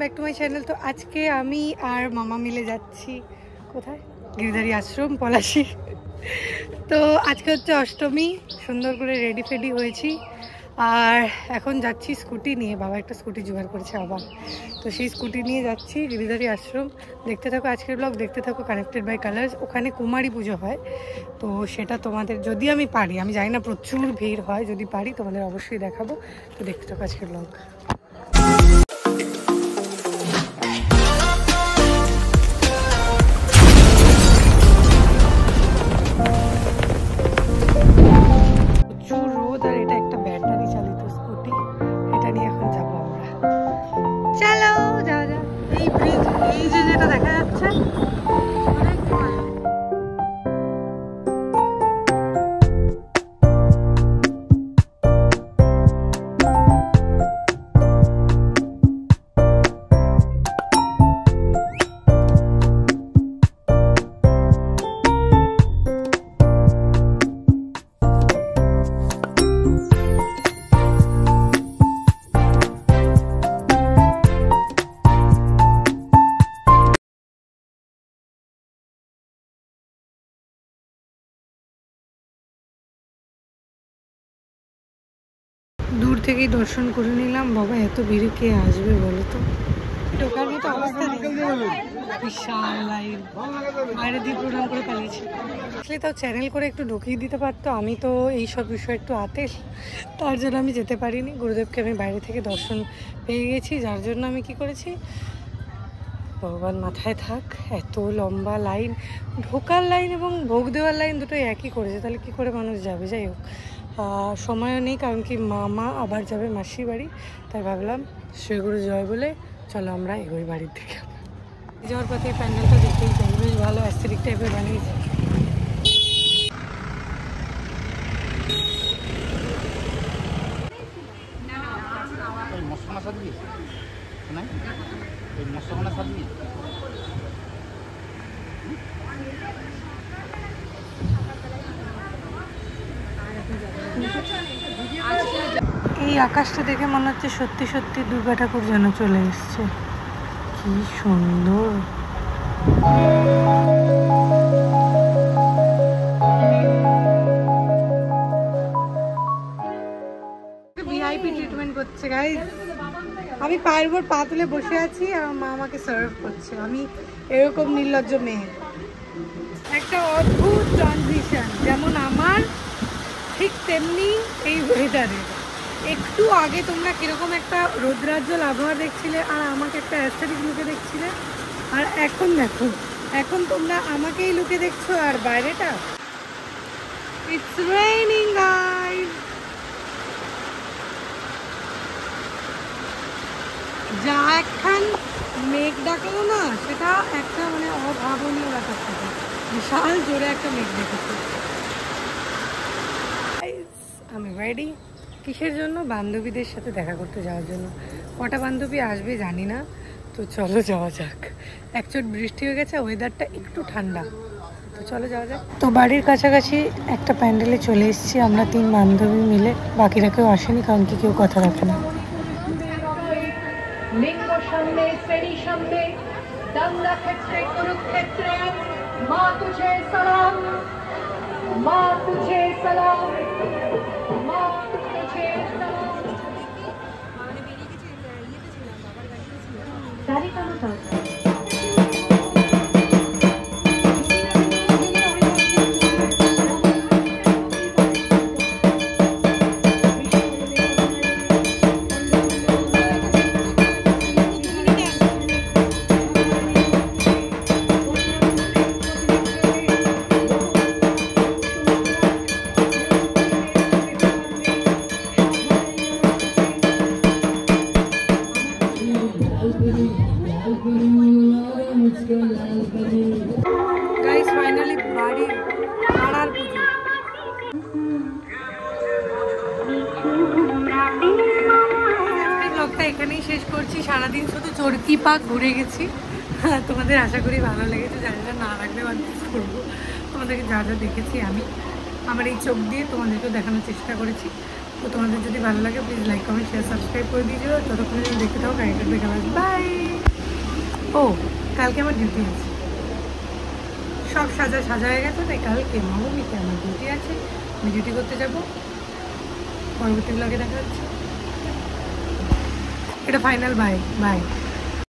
Back to my channel. তো আজকে আমি আর মামা মিলে যাচ্ছি কোথায়, গিরিধারী আশ্রম পলাশী। তো আজকে হচ্ছে অষ্টমী, সুন্দর করে রেডি ফেডি হয়েছি আর এখন যাচ্ছি স্কুটি নিয়ে। বাবা একটা স্কুটি জোগাড় করেছে আবার, তো সেই স্কুটি নিয়ে যাচ্ছি গিরিধারী আশ্রম। দেখতে থাকো আজকের ব্লগ, দেখতে থাকো কানেক্টেড বাই কালার্স। ওখানে কুমারী পুজো হয়, তো সেটা তোমাদের যদি আমি পারি, আমি জানি না প্রচুর ভিড় হয়, যদি পারি তোমাদের অবশ্যই দেখাবো। তো দেখতে থাকো আজকের ব্লগ। প্রচুর রোদ আর এটা একটা ব্যাটারি চালিত স্কুটি, এটা নিয়ে এখন যাবো আমরা। চলো যা যা। এই ব্রিজ, এই যে যেটা দেখা যাচ্ছে দূর থেকেই দর্শন করে নিলাম। বাবা এত ভিড়ে কে আসবে বলো তো, ঢোকার মতো অবস্থা নেই, বিশাল লাইন। বাইরে দিয়ে প্রোগ্রাম করে পালিয়েছি। আসলে তাও চ্যানেল করে একটু ঢুকিয়ে দিতে পারতো, আমি তো এই সব বিষয়ে একটু আতেল, তার জন্য আমি যেতে পারিনি। গুরুদেবকে আমি বাইরে থেকে দর্শন পেয়ে গেছি, যার জন্য আমি কি করেছি, ভগবান মাথায় থাক, এত লম্বা লাইন, ঢোকার লাইন এবং ভোগ দেওয়ার লাইন দুটোই একই করেছে, তাহলে কি করে মানুষ যাবে। যাই হোক, সময়ও নেই, কারণ কি মামা আবার যাবে মাসির বাড়ি, তাই ভাবলাম শ্রীগুরু জয় বলে চলো আমরা এগোই বাড়ির থেকে। যাওয়ার পথে এই প্যান্ডেলটা দেখতেই চাই, বেশ ভালো অ্যাস্থেটিক টাইপের বানিয়েছে। এই আকাশটা দেখে মনে হচ্ছে সত্যি সত্যি দুর্গা ঠাকুর যেন চলে এসছে, কি সুন্দর। ভিআইপি ট্রিটমেন্ট করছে গাইস। আমি পায়ের উপর পা তুলে বসে আছি আর মা আমাকে সার্ভ করছে। আমি এরকম নির্লজ্জ মেয়ে। একটা অদ্ভুত ট্রানজিশন, যেমন আমার ঠিক তেমনি এই ওয়েদারে। একটু আগে তোমরা কিরকম একটা রৌদ্রাজ্জ্বল আবহাওয়া দেখছিলে আর আমাকে একটা অ্যাস্থেটিক লুকে দেখছিলে, আর এখন দেখো, এখন তোমরা আমাকে এই লুকে দেখছো আর বাইরেটা ইটস রেইনিং গাইস। যা একখান মেঘ ডাকলো না, সেটা একটা মানে অভাবনীয় ব্যাপার থাকে, বিশাল জোরে একটা মেঘ ডেকেছে। আমি রেডি। কিসের জন্য? বান্ধবীদের সাথে দেখা করতে যাওয়ার জন্য। কটা বান্ধবী আসবে জানি না, তো চলো যাওয়া যাক। একচোট বৃষ্টি হয়ে গেছে, ওয়েদারটা একটু ঠান্ডা, তো চলো যাওয়া যাক। তো বাড়ির কাছাকাছি একটা প্যান্ডেলে চলে এসেছি আমরা 3 বান্ধবী মিলে, বাকিরা কেউ আসেনি, কারণ কি কেউ কথা রাখে না। লিঙ্গ সামনে, শ্রেণী সামনে, দাঙ্গা ক্ষেত্রে, কুরুক্ষেত্রে, মা তুঝে সালাম, মা তুঝে সালাম, মা তুঝে সালাম। তারিকা মতো গাইস ফাইনালি বাড়ি পাড়ার পুজো। ব্লগটা এখানেই শেষ করছি। সারাদিন শুধু চরকি পাক ঘুরে গেছি, তোমাদের আশা করি ভালো লেগেছে। জানি না, না লাগলে কনফিউজ করবো। তোমাদেরকে যা যা দেখেছি আমি আমার এই চোখ দিয়ে তোমাদেরকেও দেখানোর চেষ্টা করেছি। তো তোমাদের যদি ভালো লাগে please like comment share subscribe করে দিও। ততক্ষণে দেখতে থাকো কানেক্টেড বাই। ও কালকে আমার ডিউটি আছে, সব সাজা হয়ে গেছে, তাই কালকে নবমীতে আমার ডিউটি আছে, আমি ডিউটি করতে যাব। পরবর্তী ব্লগে দেখা যাচ্ছে। এটা ফাইনাল, বাই বাই।